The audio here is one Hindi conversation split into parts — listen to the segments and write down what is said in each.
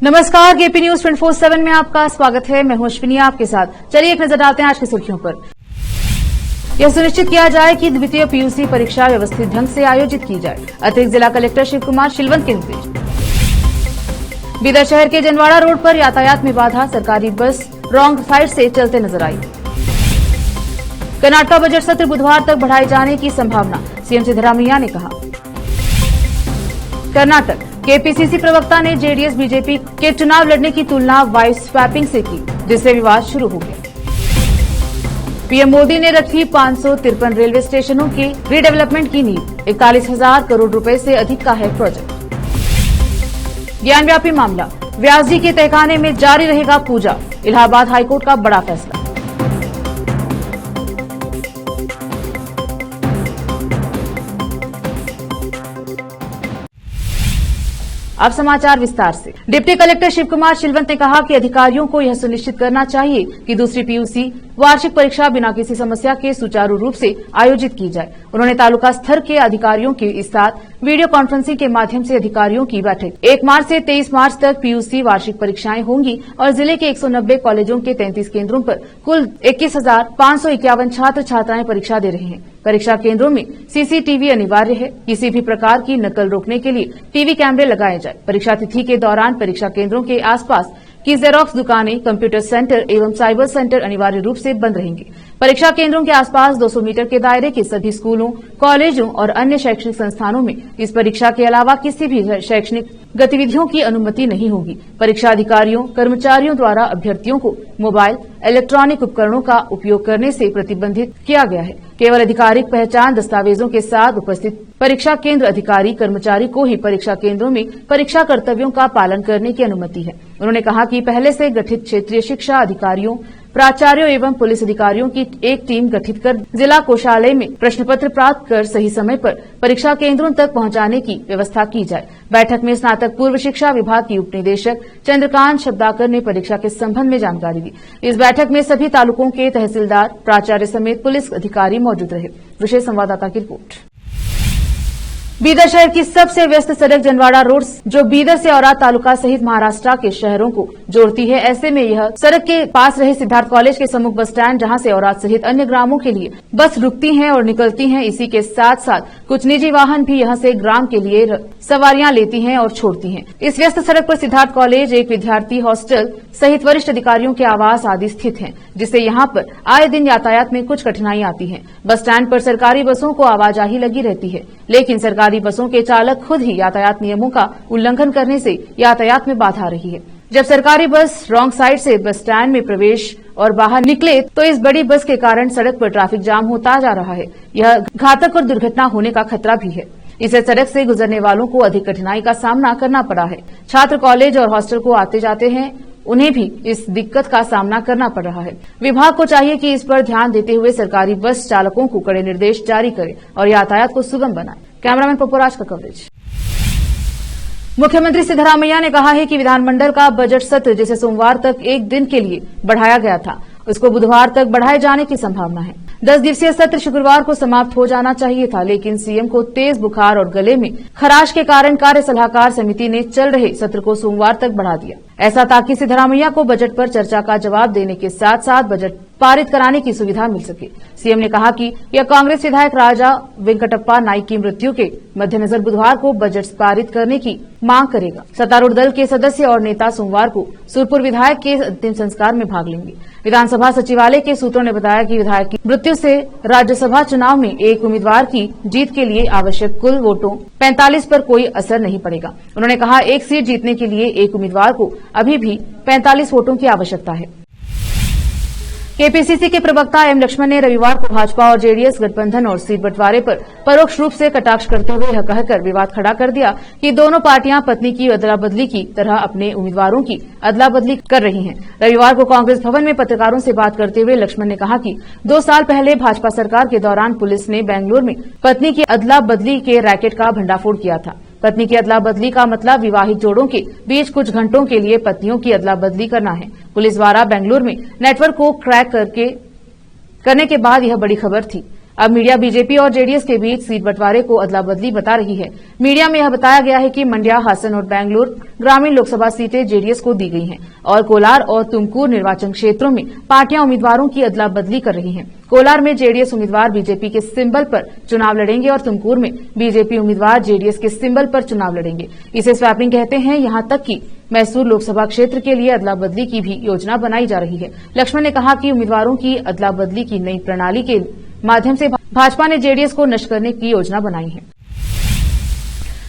नमस्कार, केपी न्यूज 24/7 में आपका स्वागत है। मैं हूं अश्विनी आपके साथ। चलिए एक नजर डालते हैं आज की सुर्खियों पर। यह सुनिश्चित किया जाए कि द्वितीय पीयूसी परीक्षा व्यवस्थित ढंग से आयोजित की जाए। अतिरिक्त जिला कलेक्टर शिव कुमार शिलवंत के निर्देश। बीदर शहर के जनवाड़ा रोड पर यातायात में बाधा, सरकारी बस रॉन्ग साइड से चलते नजर आई। कर्नाटक बजट सत्र बुधवार तक बढ़ाए जाने की संभावना, सीएम सिद्धरामैया ने कहा। कर्नाटक केपीसीसी प्रवक्ता ने जेडीएस बीजेपी के चुनाव लड़ने की तुलना वाइस स्वैपिंग से की, जिससे विवाद शुरू हो गया। पीएम मोदी ने रखी 553 रेलवे स्टेशनों के रीडेवलपमेंट की नींव, 41,000 करोड़ रुपए से अधिक का है प्रोजेक्ट। ज्ञानव्यापी मामला, व्यास जी के तहखाने में जारी रहेगा पूजा, इलाहाबाद हाईकोर्ट का बड़ा फैसला। अब समाचार विस्तार से। डिप्टी कलेक्टर शिव कुमार शिलवंत ने कहा कि अधिकारियों को यह सुनिश्चित करना चाहिए कि दूसरी पीयूसी वार्षिक परीक्षा बिना किसी समस्या के सुचारू रूप से आयोजित की जाए। उन्होंने तालुका स्तर के अधिकारियों के साथ वीडियो कॉन्फ्रेंसिंग के माध्यम से अधिकारियों की बैठक 1 मार्च से 23 मार्च तक पीयूसी वार्षिक परीक्षाएं होंगी और जिले के 190 कॉलेजों के 33 केंद्रों पर कुल 21,551 छात्र छात्राएं परीक्षा दे रहे हैं। परीक्षा केंद्रों में सीसीटीवी अनिवार्य है। किसी भी प्रकार की नकल रोकने के लिए टीवी कैमरे लगाए जाए। परीक्षा तिथि के दौरान परीक्षा केंद्रों के आसपास की जेरोक्स दुकानें, कंप्यूटर सेंटर एवं साइबर सेंटर अनिवार्य रूप से बंद रहेंगे। परीक्षा केंद्रों के आसपास 200 मीटर के दायरे के सभी स्कूलों, कॉलेजों और अन्य शैक्षणिक संस्थानों में इस परीक्षा के अलावा किसी भी शैक्षणिक गतिविधियों की अनुमति नहीं होगी। परीक्षा अधिकारियों, कर्मचारियों द्वारा अभ्यर्थियों को मोबाइल, इलेक्ट्रॉनिक उपकरणों का उपयोग करने से प्रतिबंधित किया गया है। केवल आधिकारिक पहचान दस्तावेजों के साथ उपस्थित परीक्षा केंद्र अधिकारी कर्मचारी को ही परीक्षा केंद्रों में परीक्षा कर्तव्यों का पालन करने की अनुमति है। उन्होंने कहा कि पहले से गठित क्षेत्रीय शिक्षा अधिकारियों, प्राचार्यों एवं पुलिस अधिकारियों की एक टीम गठित कर जिला कोषालय में प्रश्न पत्र प्राप्त कर सही समय पर परीक्षा केंद्रों तक पहुंचाने की व्यवस्था की जाए। बैठक में स्नातक पूर्व शिक्षा विभाग की उप निदेशक चंद्रकांत शब्दाकर ने परीक्षा के संबंध में जानकारी दी। इस बैठक में सभी तालुकों के तहसीलदार, प्राचार्य समेत पुलिस अधिकारी मौजूद रहे। विशेष संवाददाता की रिपोर्ट। बीदर शहर की सबसे व्यस्त सड़क जनवाड़ा रोड, जो बीदर से औराद तालुका सहित महाराष्ट्र के शहरों को जोड़ती है। ऐसे में यह सड़क के पास रहे सिद्धार्थ कॉलेज के सम्मुख बस स्टैंड, जहां से औराद सहित अन्य ग्रामों के लिए बस रुकती हैं और निकलती हैं। इसी के साथ साथ कुछ निजी वाहन भी यहां से ग्राम के लिए सवारियां लेती हैं और छोड़ती हैं। इस व्यस्त सड़क पर सिद्धार्थ कॉलेज, एक विद्यार्थी हॉस्टल सहित वरिष्ठ अधिकारियों के आवास आदि स्थित हैं, जिससे यहां पर आए दिन यातायात में कुछ कठिनाई आती है। बस स्टैंड पर सरकारी बसों को आवाजाही लगी रहती है, लेकिन सरकारी बसों के चालक खुद ही यातायात नियमों का उल्लंघन करने से यातायात में बाधा आ रही है। जब सरकारी बस रॉन्ग साइड से बस स्टैंड में प्रवेश और बाहर निकले तो इस बड़ी बस के कारण सड़क पर ट्रैफिक जाम होता जा रहा है। यह घातक और दुर्घटना होने का खतरा भी है। इससे सड़क से गुजरने वालों को अधिक कठिनाई का सामना करना पड़ा है। छात्र कॉलेज और हॉस्टल को आते जाते हैं, उन्हें भी इस दिक्कत का सामना करना पड़ रहा है। विभाग को चाहिए कि इस पर ध्यान देते हुए सरकारी बस चालकों को कड़े निर्देश जारी करे और यातायात को सुगम बनाए। कैमरामैन पप्पूराज का कवरेज। मुख्यमंत्री सिद्धरामैया ने कहा है कि विधानमंडल का बजट सत्र, जिसे सोमवार तक 1 दिन के लिए बढ़ाया गया था, उसको बुधवार तक बढ़ाए जाने की संभावना है। 10 दिवसीय सत्र शुक्रवार को समाप्त हो जाना चाहिए था, लेकिन सीएम को तेज बुखार और गले में खराश के कारण कार्य सलाहकार समिति ने चल रहे सत्र को सोमवार तक बढ़ा दिया। ऐसा ताकि सिद्धरामैया को बजट पर चर्चा का जवाब देने के साथ साथ बजट पारित कराने की सुविधा मिल सके। सीएम ने कहा कि यह कांग्रेस विधायक राजा वेंकटप्पा नाइक की मृत्यु के मद्देनजर बुधवार को बजट पारित करने की मांग करेगा। सत्तारूढ़ दल के सदस्य और नेता सोमवार को सुरपुर विधायक के अंतिम संस्कार में भाग लेंगे। विधानसभा सचिवालय के सूत्रों ने बताया कि विधायक की मृत्यु से राज्यसभा चुनाव में एक उम्मीदवार की जीत के लिए आवश्यक कुल वोटों 45 पर कोई असर नहीं पड़ेगा। उन्होंने कहा, एक सीट जीतने के लिए एक उम्मीदवार को अभी भी 45 वोटों की आवश्यकता है। केपीसीसी के प्रवक्ता एम लक्ष्मण ने रविवार को भाजपा और जेडीएस गठबंधन और सीट बंटवारे पर परोक्ष रूप से कटाक्ष करते हुए यह कहकर विवाद खड़ा कर दिया कि दोनों पार्टियां पत्नी की अदला बदली की तरह अपने उम्मीदवारों की अदला बदली कर रही हैं। रविवार को कांग्रेस भवन में पत्रकारों से बात करते हुए लक्ष्मण ने कहा कि 2 साल पहले भाजपा सरकार के दौरान पुलिस ने बेंगलुरु में पत्नी की अदला बदली के रैकेट का भंडाफोड़ किया था। पत्नी की अदला बदली का मतलब विवाहित जोड़ों के बीच कुछ घंटों के लिए पत्नियों की अदला बदली करना है। पुलिस द्वारा बेंगलुरु में नेटवर्क को क्रैक करने के बाद यह बड़ी खबर थी। अब मीडिया बीजेपी और जेडीएस के बीच सीट बंटवारे को अदला बदली बता रही है। मीडिया में यह बताया गया है कि मंड्या, हासन और बेंगलुरु ग्रामीण लोकसभा सीटें जेडीएस को दी गई हैं और कोलार और तुमकुर निर्वाचन क्षेत्रों में पार्टियां उम्मीदवारों की अदला बदली कर रही हैं। कोलार में जेडीएस उम्मीदवार बीजेपी के सिंबल पर चुनाव लड़ेंगे और तुमकुर में बीजेपी उम्मीदवार जेडीएस के सिंबल पर चुनाव लड़ेंगे। इसे स्वैपिंग कहते हैं। यहां तक कि मैसूर लोकसभा क्षेत्र के लिए अदला बदली की भी योजना बनाई जा रही है। लक्ष्मण ने कहा कि उम्मीदवारों की अदला बदली की नई प्रणाली के माध्यम से भाजपा ने जेडीएस को नष्ट करने की योजना बनाई है।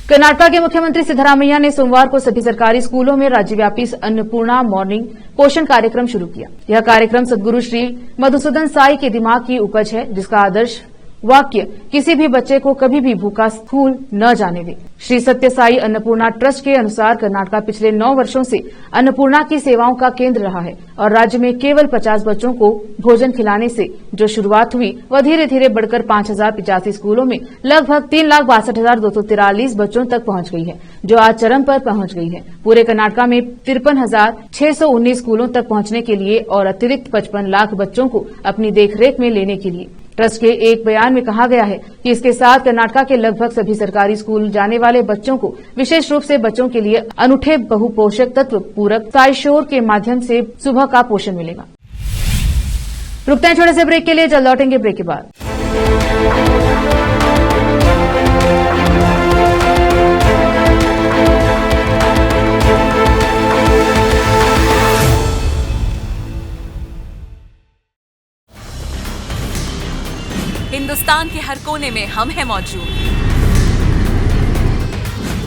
कर्नाटक के मुख्यमंत्री सिद्धरामैया ने सोमवार को सभी सरकारी स्कूलों में राज्यव्यापी अन्नपूर्णा मॉर्निंग पोषण कार्यक्रम शुरू किया। यह कार्यक्रम सद्गुरु श्री मधुसूदन साई के दिमाग की उपज है, जिसका आदर्श वाक्य किसी भी बच्चे को कभी भी भूखा स्कूल न जाने दे। श्री सत्य साई अन्नपूर्णा ट्रस्ट के अनुसार कर्नाटक पिछले 9 वर्षों से अन्नपूर्णा की सेवाओं का केंद्र रहा है और राज्य में केवल 50 बच्चों को भोजन खिलाने से जो शुरुआत हुई वह धीरे धीरे बढ़कर 5085 स्कूलों में लगभग 3,62,243 बच्चों तक पहुंच गई है, जो आज चरम पर पहुंच गई है। पूरे कर्नाटक में 53,619 स्कूलों तक पहुंचने के लिए और अतिरिक्त 55 लाख बच्चों को अपनी देखरेख में लेने के लिए। ट्रस्ट के एक बयान में कहा गया है कि इसके साथ कर्नाटक के लगभग सभी सरकारी स्कूल जाने वाले बच्चों को विशेष रूप से बच्चों के लिए अनूठे बहुपोषक तत्व पूरक साइशोर के माध्यम से सुबह का पोषण मिलेगा। रुकते हैं छोटे से ब्रेक के लिए, जल्द लौटेंगे ब्रेक के बाद। हिंदुस्तान के हर कोने में हम हैं मौजूद।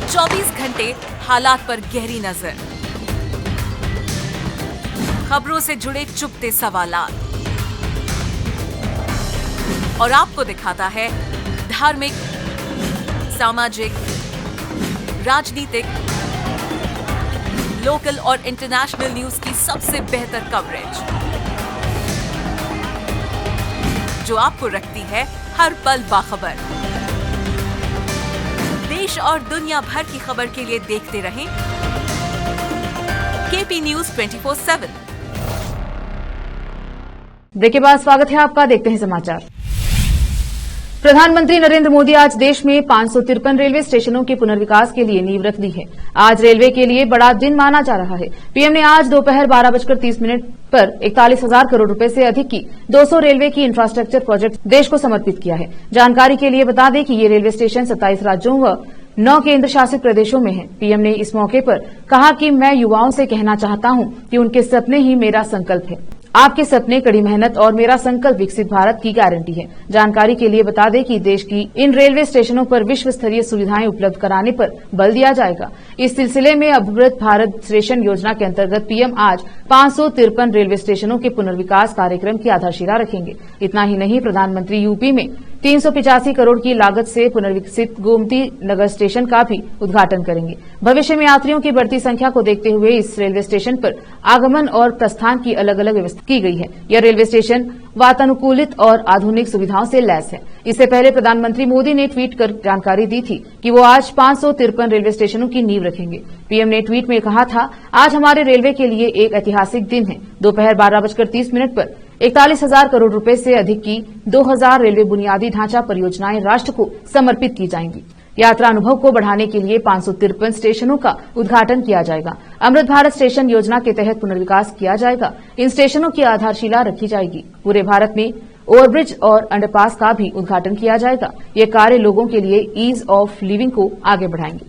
24 घंटे हालात पर गहरी नजर, खबरों से जुड़े चुपते सवालात और आपको दिखाता है धार्मिक, सामाजिक, राजनीतिक, लोकल और इंटरनेशनल न्यूज की सबसे बेहतर कवरेज, जो आपको रखती है हर पल बाखबर। देश और दुनिया भर की खबर के लिए देखते रहें केपी न्यूज 24/7। ब्रेक के बाद स्वागत है आपका, देखते हैं समाचार। प्रधानमंत्री नरेंद्र मोदी आज देश में 553 रेलवे स्टेशनों के पुनर्विकास के लिए नींव रख दी है। आज रेलवे के लिए बड़ा दिन माना जा रहा है। पीएम ने आज दोपहर 12:30 पर 41,000 करोड़ रुपए से अधिक की 200 रेलवे की इंफ्रास्ट्रक्चर प्रोजेक्ट देश को समर्पित किया है। जानकारी के लिए बता दें कि ये रेलवे स्टेशन 27 राज्यों व 9 केंद्र शासित प्रदेशों में है। पीएम ने इस मौके पर कहा कि मैं युवाओं से कहना चाहता हूं कि उनके सपने ही मेरा संकल्प है। आपके सपने, कड़ी मेहनत और मेरा संकल्प विकसित भारत की गारंटी है। जानकारी के लिए बता दें कि देश की इन रेलवे स्टेशनों पर विश्व स्तरीय सुविधाएं उपलब्ध कराने पर बल दिया जाएगा। इस सिलसिले में अमृत भारत स्टेशन योजना के अंतर्गत पीएम आज 553 रेलवे स्टेशनों के पुनर्विकास कार्यक्रम की आधारशिला रखेंगे। इतना ही नहीं, प्रधानमंत्री यूपी में 385 करोड़ की लागत से पुनर्विकसित गोमती नगर स्टेशन का भी उद्घाटन करेंगे। भविष्य में यात्रियों की बढ़ती संख्या को देखते हुए इस रेलवे स्टेशन पर आगमन और प्रस्थान की अलग अलग व्यवस्था की गई है। यह रेलवे स्टेशन वातानुकूलित और आधुनिक सुविधाओं से लैस है। इससे पहले प्रधानमंत्री मोदी ने ट्वीट कर जानकारी दी थी कि वो आज 553 रेलवे स्टेशनों की नींव रखेंगे। पीएम ने ट्वीट में कहा था, आज हमारे रेलवे के लिए एक ऐतिहासिक दिन है। दोपहर 12:30 पर 41,000 करोड़ रुपए से अधिक की 2000 रेलवे बुनियादी ढांचा परियोजनाएं राष्ट्र को समर्पित की जाएंगी। यात्रा अनुभव को बढ़ाने के लिए 553 स्टेशनों का उद्घाटन किया जाएगा। अमृत भारत स्टेशन योजना के तहत पुनर्विकास किया जाएगा। इन स्टेशनों की आधारशिला रखी जाएगी। पूरे भारत में ओवरब्रिज और अंडरपास का भी उद्घाटन किया जाएगा। ये कार्य लोगों के लिए ईज ऑफ लिविंग को आगे बढ़ाएंगे।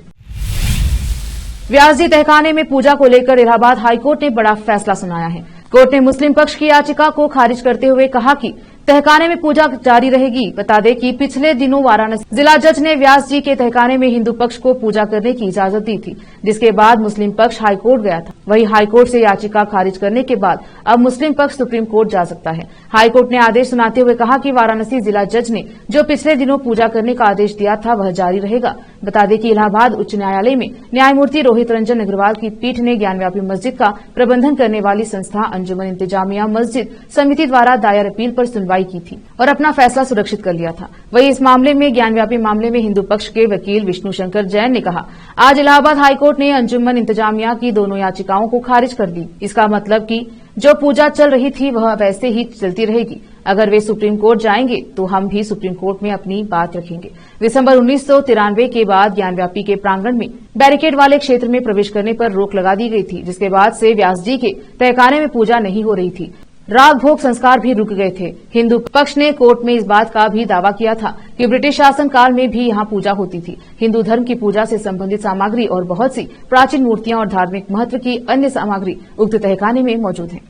व्यासजी तहखाने में पूजा को लेकर इलाहाबाद हाईकोर्ट ने बड़ा फैसला सुनाया है। कोर्ट ने मुस्लिम पक्ष की याचिका को खारिज करते हुए कहा कि तहखाने में पूजा जारी रहेगी। बता दें कि पिछले दिनों वाराणसी जिला जज ने व्यास जी के तहखाने में हिंदू पक्ष को पूजा करने की इजाजत दी थी, जिसके बाद मुस्लिम पक्ष हाईकोर्ट गया था। वहीं हाईकोर्ट से याचिका खारिज करने के बाद अब मुस्लिम पक्ष सुप्रीम कोर्ट जा सकता है। हाईकोर्ट ने आदेश सुनाते हुए कहा कि वाराणसी जिला जज ने जो पिछले दिनों पूजा करने का आदेश दिया था वह जारी रहेगा। बता दें कि इलाहाबाद उच्च न्यायालय में न्यायमूर्ति रोहित रंजन अग्रवाल की पीठ ने ज्ञानव्यापी मस्जिद का प्रबंधन करने वाली संस्था अंजुमन इंतजामिया मस्जिद समिति द्वारा दायर अपील पर सुनवाई की थी और अपना फैसला सुरक्षित कर लिया था। वहीं इस मामले में ज्ञानव्यापी मामले में हिंदू पक्ष के वकील विष्णु शंकर जैन ने कहा, आज इलाहाबाद हाईकोर्ट ने अंजुमन इंतजामिया की दोनों याचिकाओं को खारिज कर दी। इसका मतलब कि जो पूजा चल रही थी वह वैसे ही चलती रहेगी। अगर वे सुप्रीम कोर्ट जाएंगे तो हम भी सुप्रीम कोर्ट में अपनी बात रखेंगे। दिसंबर 1993 के बाद ज्ञानव्यापी के प्रांगण में बैरिकेड वाले क्षेत्र में प्रवेश करने पर रोक लगा दी गई थी, जिसके बाद से व्यास जी के तहखाने में पूजा नहीं हो रही थी। राग भोग संस्कार भी रुक गए थे। हिंदू पक्ष ने कोर्ट में इस बात का भी दावा किया था कि ब्रिटिश शासन काल में भी यहाँ पूजा होती थी। हिंदू धर्म की पूजा से संबंधित सामग्री और बहुत सी प्राचीन मूर्तियां और धार्मिक महत्व की अन्य सामग्री उक्त तहखाने में मौजूद है।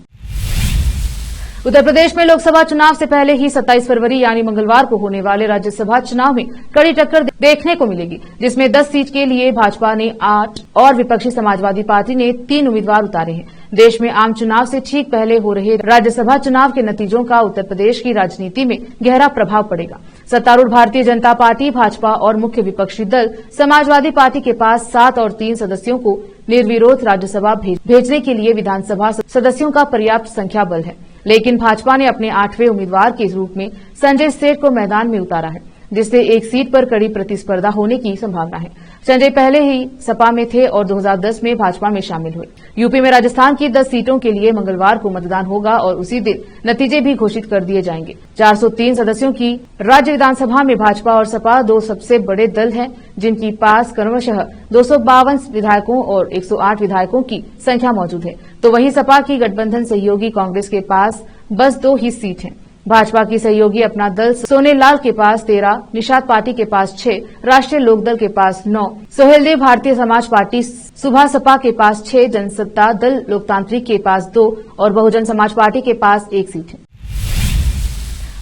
उत्तर प्रदेश में लोकसभा चुनाव से पहले ही 27 फरवरी यानी मंगलवार को होने वाले राज्यसभा चुनाव में कड़ी टक्कर देखने को मिलेगी, जिसमें 10 सीट के लिए भाजपा ने 8 और विपक्षी समाजवादी पार्टी ने 3 उम्मीदवार उतारे हैं। देश में आम चुनाव से ठीक पहले हो रहे राज्यसभा चुनाव के नतीजों का उत्तर प्रदेश की राजनीति में गहरा प्रभाव पड़ेगा। सत्तारूढ़ भारतीय जनता पार्टी, भाजपा और मुख्य विपक्षी दल समाजवादी पार्टी के पास 7 और 3 सदस्यों को निर्विरोध राज्यसभा भेजने के लिए विधानसभा सदस्यों का पर्याप्त संख्या बल है, लेकिन भाजपा ने अपने 8वें उम्मीदवार के रूप में संजय सेठ को मैदान में उतारा है, जिससे एक सीट पर कड़ी प्रतिस्पर्धा होने की संभावना है। संजय पहले ही सपा में थे और 2010 में भाजपा में शामिल हुए। यूपी में राजस्थान की 10 सीटों के लिए मंगलवार को मतदान होगा और उसी दिन नतीजे भी घोषित कर दिए जाएंगे। 403 सदस्यों की राज्य विधानसभा में भाजपा और सपा 2 सबसे बड़े दल हैं, जिनकी पास क्रमशः 252 विधायकों और 108 विधायकों की संख्या मौजूद है। तो वहीं सपा की गठबंधन सहयोगी कांग्रेस के पास बस 2 ही सीट हैं। भाजपा की सहयोगी अपना दल सोनेलाल के पास 13, निषाद पार्टी के पास 6, राष्ट्रीय लोकदल के पास 9, सोहेलदेव भारतीय समाज पार्टी सुभा सपा के पास 6, जनसत्ता दल लोकतांत्रिक के पास 2 और बहुजन समाज पार्टी के पास 1 सीट है।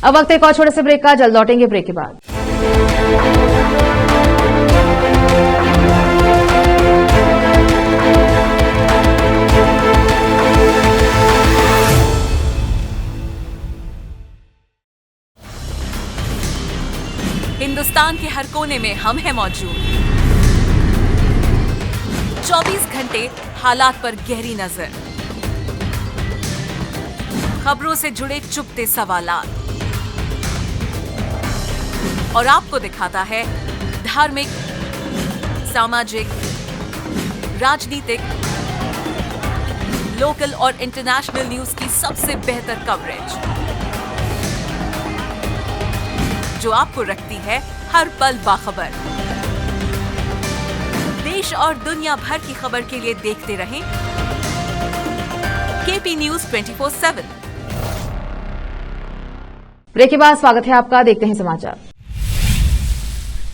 अब वक्त एक और छोटे से ब्रेक का, जल्द लौटेंगे ब्रेक के बाद। हिंदुस्तान के हर कोने में हम हैं मौजूद। 24 घंटे हालात पर गहरी नजर, खबरों से जुड़े चुपते सवालात और आपको दिखाता है धार्मिक, सामाजिक, राजनीतिक, लोकल और इंटरनेशनल न्यूज की सबसे बेहतर कवरेज, जो आपको रखती है हर पल बाखबर। देश और दुनिया भर की खबर के लिए देखते रहें केपी न्यूज 24/7। ब्रेक के बाद स्वागत है आपका, देखते हैं समाचार।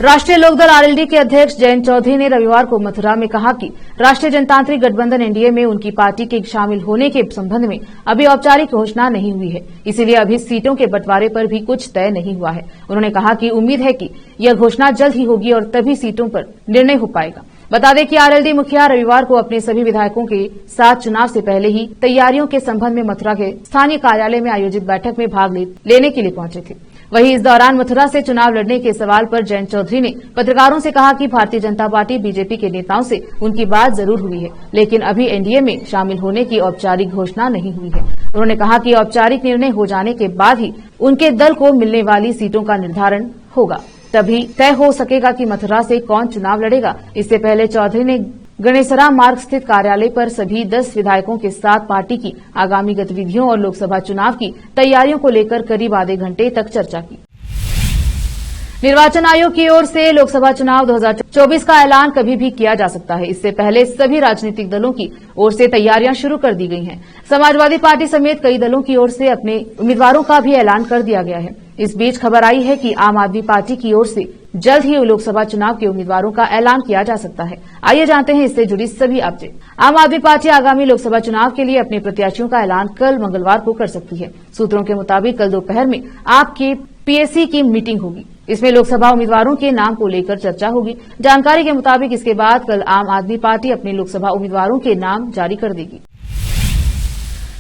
राष्ट्रीय लोकदल आरएलडी के अध्यक्ष जयंत चौधरी ने रविवार को मथुरा में कहा कि राष्ट्रीय जनतांत्रिक गठबंधन एनडीए में उनकी पार्टी के शामिल होने के संबंध में अभी औपचारिक घोषणा नहीं हुई है, इसीलिए अभी सीटों के बंटवारे पर भी कुछ तय नहीं हुआ है। उन्होंने कहा कि उम्मीद है कि यह घोषणा जल्द ही होगी और तभी सीटों पर निर्णय हो पाएगा। बता दें कि आरएलडी मुखिया रविवार को अपने सभी विधायकों के साथ चुनाव से पहले ही तैयारियों के संबंध में मथुरा के स्थानीय कार्यालय में आयोजित बैठक में भाग लेने के लिए पहुंचे थे। वहीं इस दौरान मथुरा से चुनाव लड़ने के सवाल पर जयंत चौधरी ने पत्रकारों से कहा कि भारतीय जनता पार्टी बीजेपी के नेताओं से उनकी बात जरूर हुई है, लेकिन अभी एनडीए में शामिल होने की औपचारिक घोषणा नहीं हुई है। उन्होंने कहा कि औपचारिक निर्णय हो जाने के बाद ही उनके दल को मिलने वाली सीटों का निर्धारण होगा, तभी तय हो सकेगा कि मथुरा से कौन चुनाव लड़ेगा। इससे पहले चौधरी ने गणेशराम मार्ग स्थित कार्यालय पर सभी 10 विधायकों के साथ पार्टी की आगामी गतिविधियों और लोकसभा चुनाव की तैयारियों को लेकर करीब आधे घंटे तक चर्चा की। निर्वाचन आयोग की ओर से लोकसभा चुनाव 2024 का ऐलान कभी भी किया जा सकता है। इससे पहले सभी राजनीतिक दलों की ओर से तैयारियां शुरू कर दी गई हैं। समाजवादी पार्टी समेत कई दलों की ओर से अपने उम्मीदवारों का भी ऐलान कर दिया गया है। इस बीच खबर आई है कि आम आदमी पार्टी की ओर से जल्द ही लोकसभा चुनाव के उम्मीदवारों का ऐलान किया जा सकता है। आइए जानते हैं इससे जुड़ी सभी अपडेट। आम आदमी पार्टी आगामी लोकसभा चुनाव के लिए अपने प्रत्याशियों का ऐलान कल मंगलवार को कर सकती है। सूत्रों के मुताबिक कल दोपहर में आप के पीएसी की मीटिंग होगी। इसमें लोकसभा उम्मीदवारों के नाम को लेकर चर्चा होगी। जानकारी के मुताबिक इसके बाद कल आम आदमी पार्टी अपने लोकसभा उम्मीदवारों के नाम जारी कर देगी।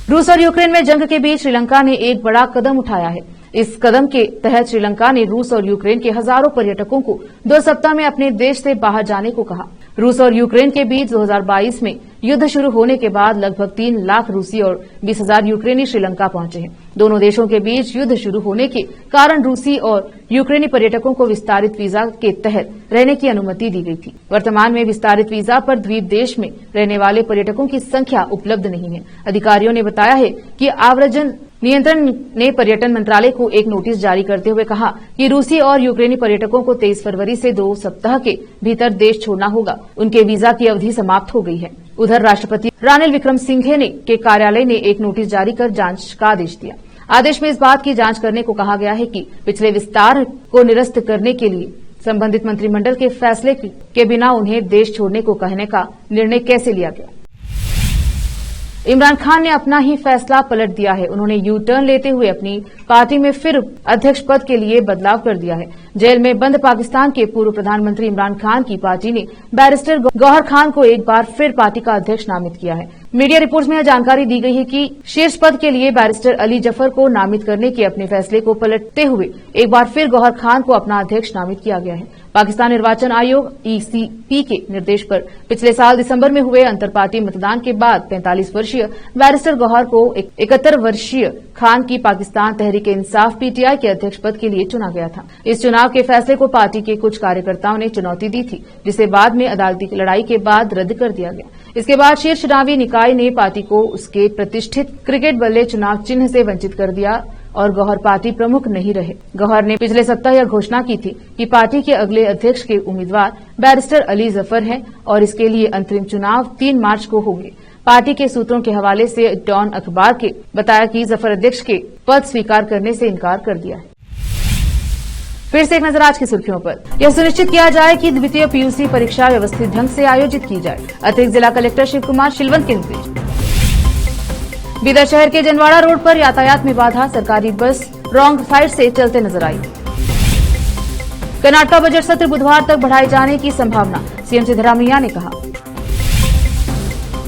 रूस और यूक्रेन में जंग के बीच श्रीलंका ने एक बड़ा कदम उठाया है। इस कदम के तहत श्रीलंका ने रूस और यूक्रेन के हजारों पर्यटकों को 2 सप्ताह में अपने देश से बाहर जाने को कहा। रूस और यूक्रेन के बीच 2022 में युद्ध शुरू होने के बाद लगभग 3 लाख रूसी और 20,000 यूक्रेनी श्रीलंका पहुंचे हैं। दोनों देशों के बीच युद्ध शुरू होने के कारण रूसी और यूक्रेनी पर्यटकों को विस्तारित वीजा के तहत रहने की अनुमति दी गई थी। वर्तमान में विस्तारित वीजा पर द्वीप देश में रहने वाले पर्यटकों की संख्या उपलब्ध नहीं है। अधिकारियों ने बताया है कि आव्रजन नियंत्रण ने पर्यटन मंत्रालय को एक नोटिस जारी करते हुए कहा कि रूसी और यूक्रेनी पर्यटकों को 23 फरवरी से 2 सप्ताह के भीतर देश छोड़ना होगा। उनके वीजा की अवधि समाप्त हो गई है। उधर राष्ट्रपति रानिल विक्रमसिंघे के कार्यालय ने एक नोटिस जारी कर जांच का आदेश दिया। आदेश में इस बात की जांच करने को कहा गया है कि पिछले विस्तार को निरस्त करने के लिए संबंधित मंत्रिमंडल के फैसले के बिना उन्हें देश छोड़ने को कहने का निर्णय कैसे लिया गया। इमरान खान ने अपना ही फैसला पलट दिया है। उन्होंने यू टर्न लेते हुए अपनी पार्टी में फिर अध्यक्ष पद के लिए बदलाव कर दिया है। जेल में बंद पाकिस्तान के पूर्व प्रधानमंत्री इमरान खान की पार्टी ने बैरिस्टर गौहर खान को एक बार फिर पार्टी का अध्यक्ष नामित किया है। मीडिया रिपोर्ट्स में यह जानकारी दी गई है कि शीर्ष पद के लिए बैरिस्टर अली जफर को नामित करने के अपने फैसले को पलटते हुए एक बार फिर गौहर खान को अपना अध्यक्ष नामित किया गया है। पाकिस्तान निर्वाचन आयोग ईसीपी के निर्देश पर पिछले साल दिसंबर में हुए अंतर पार्टी मतदान के बाद 45 वर्षीय बैरिस्टर गौहर को 71 वर्षीय खान की पाकिस्तान तहरीक इंसाफ पीटीआई के अध्यक्ष पद के लिए चुना गया था। इस चुनाव के फैसले को पार्टी के कुछ कार्यकर्ताओं ने चुनौती दी थी, जिसे बाद में अदालती लड़ाई के बाद रद्द कर दिया गया। इसके बाद शीर्ष चुनावी निकाय ने पार्टी को उसके प्रतिष्ठित क्रिकेट बल्ले चुनाव चिन्ह से वंचित कर दिया और गौहर पार्टी प्रमुख नहीं रहे। गौहर ने पिछले सप्ताह यह घोषणा की थी कि पार्टी के अगले अध्यक्ष के उम्मीदवार बैरिस्टर अली जफर हैं और इसके लिए अंतरिम चुनाव 3 मार्च को होंगे। पार्टी के सूत्रों के हवाले से डॉन अखबार के बताया कि जफर अध्यक्ष के पद स्वीकार करने से इनकार कर दिया है। फिर से एक नजर आज की सुर्खियों पर। यह सुनिश्चित किया जाए कि द्वितीय पीयूसी परीक्षा व्यवस्थित ढंग से आयोजित की जाए। अतिरिक्त जिला कलेक्टर शिव कुमार शिलवंत के निर्देश। बीदर शहर के जनवाड़ा रोड पर यातायात में बाधा, सरकारी बस रॉन्ग साइड से चलते नजर आई। कर्नाटक बजट सत्र बुधवार तक बढ़ाए जाने की संभावना, सीएम सिद्धरामैया ने कहा।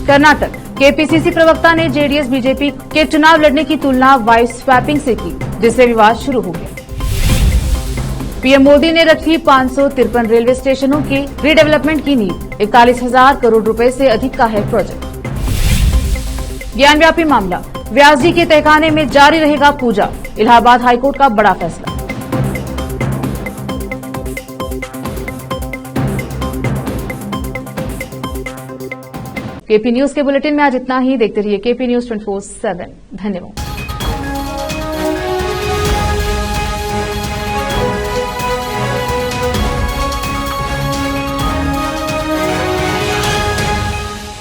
कर्नाटक केपीसीसी प्रवक्ता ने जेडीएस बीजेपी के चुनाव लड़ने की तुलना वाइस स्वैपिंग से की, जिससे विवाद शुरू हो गया। पीएम मोदी ने रखी 553 रेलवे स्टेशनों के रीडेवलपमेंट की नींव, 41,000 करोड़ रुपए से अधिक का है प्रोजेक्ट। ज्ञानव्यापी मामला, व्यास जी के तहखाने में जारी रहेगा पूजा, इलाहाबाद हाईकोर्ट का बड़ा फैसला। केपी न्यूज के बुलेटिन में आज इतना ही। देखते रहिए केपी न्यूज 24/7। धन्यवाद।